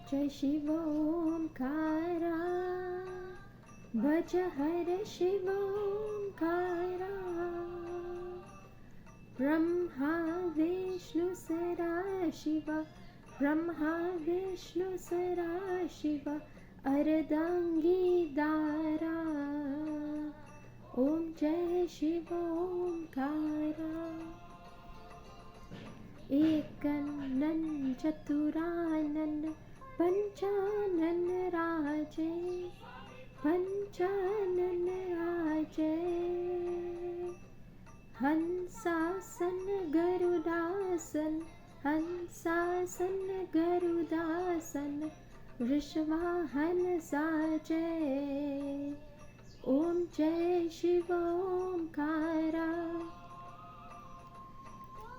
जय शिव ओंकारा भज हर शिव ओंकारा ब्रह्मा विष्णु सदाशिव ब्रह्मा विष्णु सदाशिव अर्धांगीदारा ओम जय शिव ओंकारा एकनन चतुरानन पंचानन राजे पंचानन राजे हंसासन गरुडासन हंसासन गरुडासन वृषवाहन साजे ओम जय शिव ओंकारा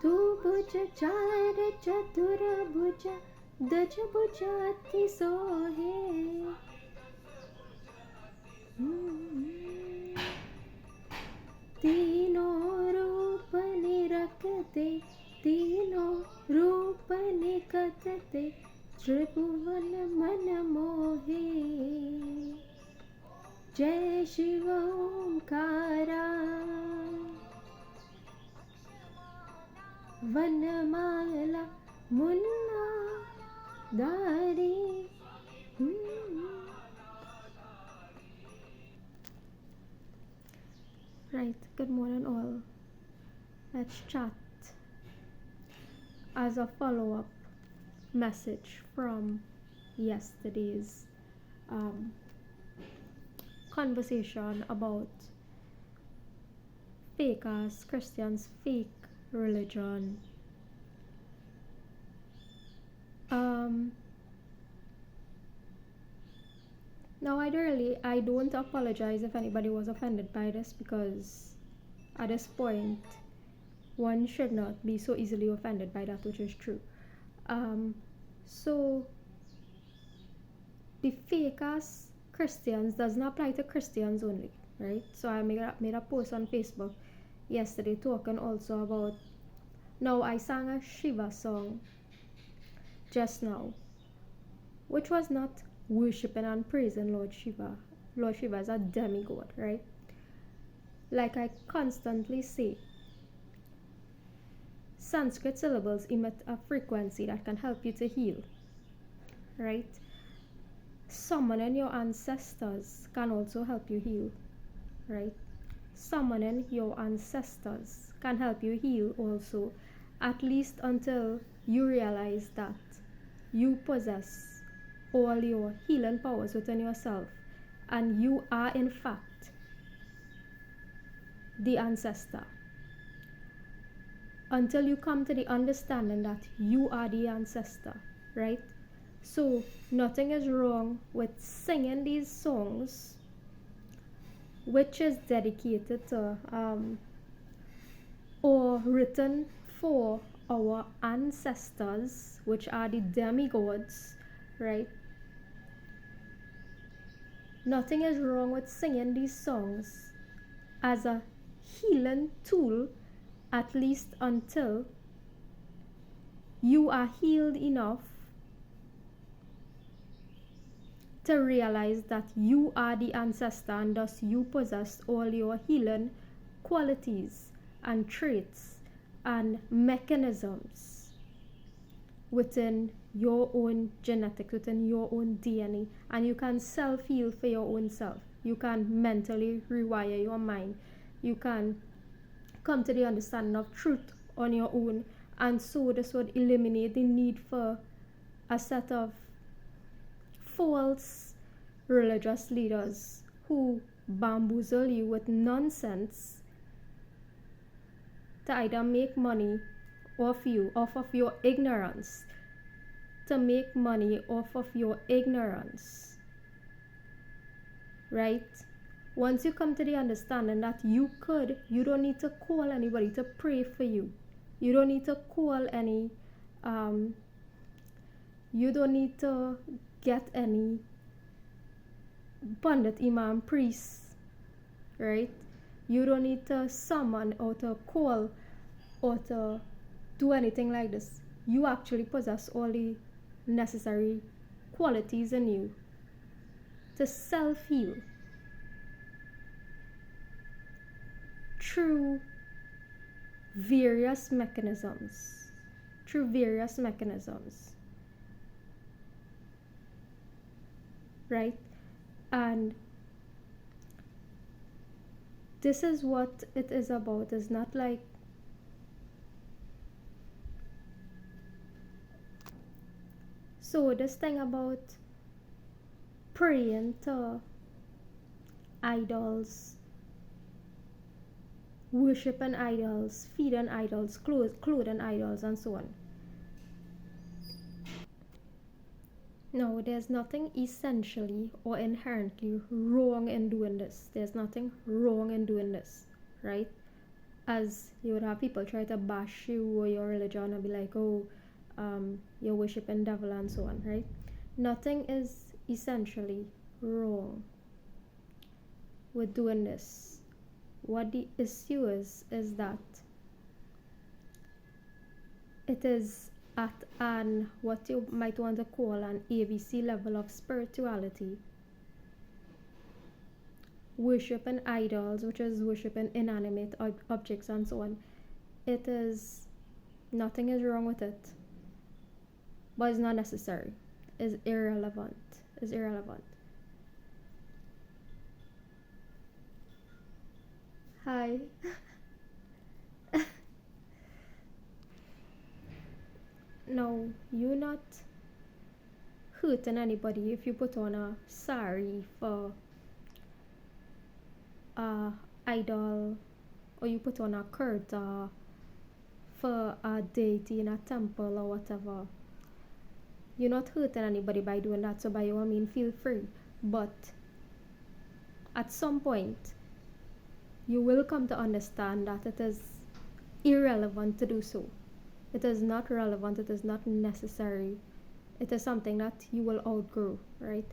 तू भुज चार चतुर्भुज दज भुज अति सोहे तीनों रूप निरखते तीनों रूप निकटते त्रिभुवन मन मोहे जय शिव ओंकारा वनमाला मुन्ना दारी Right, good morning all. Let's chat as a follow-up message from yesterday's conversation about fake as Christians, fake religion. Now I don't apologize if anybody was offended by this, because at this point one should not be so easily offended by that which is true. So the fake as Christians does not apply to Christians only, right? So I made a post on Facebook yesterday talking also about, now I sang a Shiva song just now, which was not worshipping and praising Lord Shiva. Lord Shiva is a demigod, right? Like I constantly say, Sanskrit syllables emit a frequency that can help you to heal, right? Summoning your ancestors can also help you heal, right? Summoning your ancestors can help you heal also, at least until you realize that you possess all your healing powers within yourself and you are in fact the ancestor. Until you come to the understanding that you are the ancestor, right? So nothing is wrong with singing these songs which is dedicated to or written for our ancestors, which are the demigods, right? Nothing is wrong with singing these songs as a healing tool, at least until you are healed enough to realize that you are the ancestor and thus you possess all your healing qualities and traits and mechanisms within your own genetics, within your own DNA, and you can self-heal for your own self. You can mentally rewire your mind. You can come to the understanding of truth on your own, and so this would eliminate the need for a set of false religious leaders who bamboozle you with nonsense to either make money off of your ignorance, to make money off of your ignorance, right? Once you come to the understanding that you don't need to call anybody to pray for you. You don't need to call any, you don't need to get any Pandit, Imam, priest, right? You don't need to summon or to call or to do anything like this. You actually possess all the necessary qualities in you to self-heal through various mechanisms. Right? And this is what it is about. It's not like so this thing about praying to idols, worshiping idols, feeding idols, clothing idols, and so on. No, there's nothing essentially or inherently wrong in doing this. There's nothing wrong in doing this, right? As you would have people try to bash you or your religion and be like, oh, you're worshiping devil and so on, right? Nothing is essentially wrong with doing this. What the issue is that it is at an what you might want to call an ABC level of spirituality. Worshiping idols, which is worshiping inanimate objects and so on. It is, nothing is wrong with it, but it's not necessary. It's irrelevant. Hi. No, you're not hurting anybody if you put on a sari for a idol, or you put on a kurta for a deity in a temple or whatever. You're not hurting anybody by doing that, so by all means feel free. But at some point you will come to understand that it is irrelevant to do so. It is not relevant, it is not necessary. It is something that you will outgrow, right?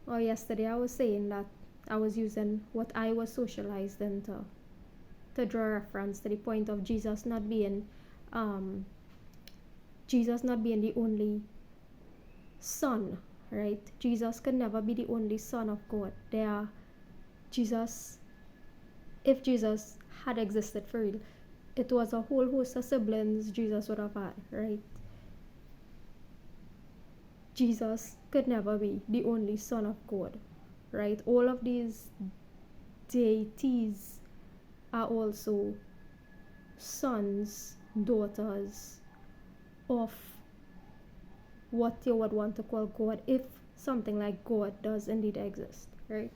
Or yesterday I was saying that I was using what I was socialized into to draw reference to the point of Jesus not being the only son, right? Jesus could never be the only son of God. If Jesus had existed for real, it was a whole host of siblings Jesus would have had, right? Jesus could never be the only son of God, right? All of these deities are also sons, daughters of what you would want to call God, if something like God does indeed exist, right?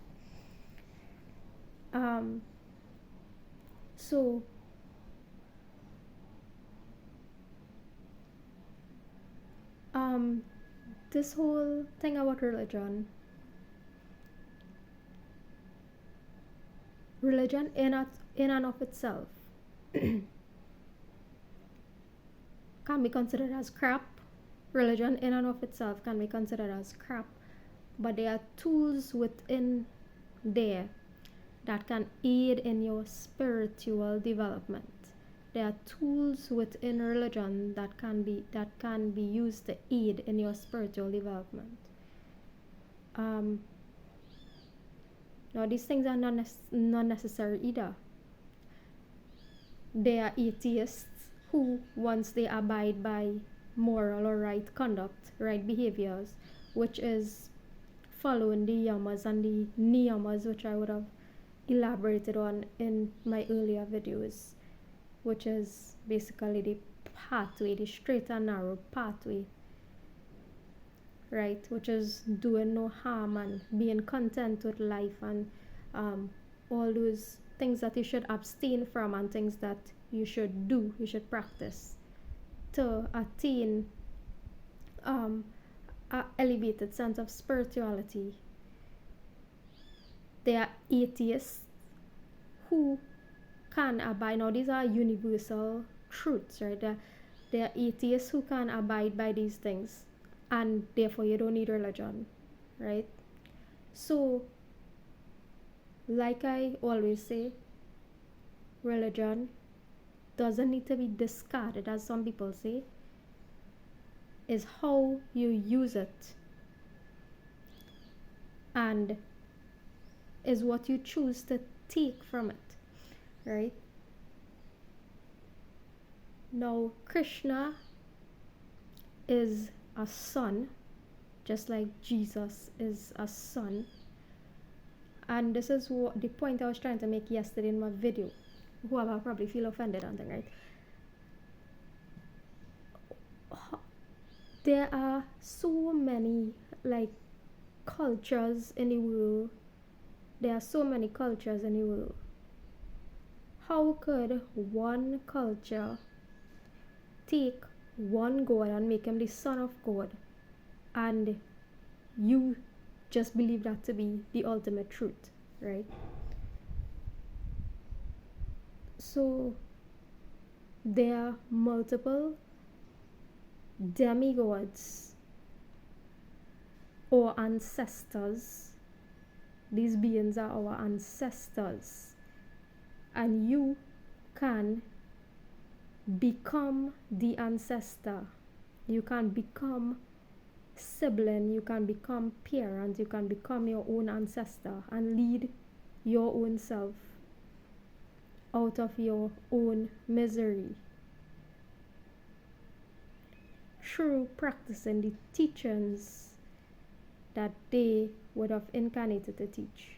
So this whole thing about religion in and of itself can be considered as crap. Religion in and of itself can be considered as crap, but there are tools within there that can aid in your spiritual development. There are tools within religion that can be used to aid in your spiritual development. Now these things are not necessary either. There are atheists who, once they abide by moral or right conduct, right behaviors, which is following the yamas and the niyamas, which I would have elaborated on in my earlier videos, which is basically the pathway, the straight and narrow pathway, right? Which is doing no harm and being content with life, and all those things that you should abstain from and things that you should do, you should practice to attain an elevated sense of spirituality. There are atheists who can abide. Now these are universal truths, right? There are atheists who can abide by these things, and therefore you don't need religion, right? So like I always say, religion doesn't need to be discarded, as some people say. is how you use it, and is what you choose to take from it, right? Now, Krishna is a son, just like Jesus is a son. And this is what the point I was trying to make yesterday in my video. Whoever probably feel offended on them, right? There are so many like cultures in the world. There are so many cultures in the world. How could one culture take one God and make him the son of God, and you just believe that to be the ultimate truth, right? So there are multiple demigods or ancestors. These beings are our ancestors, and you can become the ancestor. You can become sibling, you can become parent, you can become your own ancestor and lead your own self out of your own misery through practicing the teachings that they would have incarnated to teach.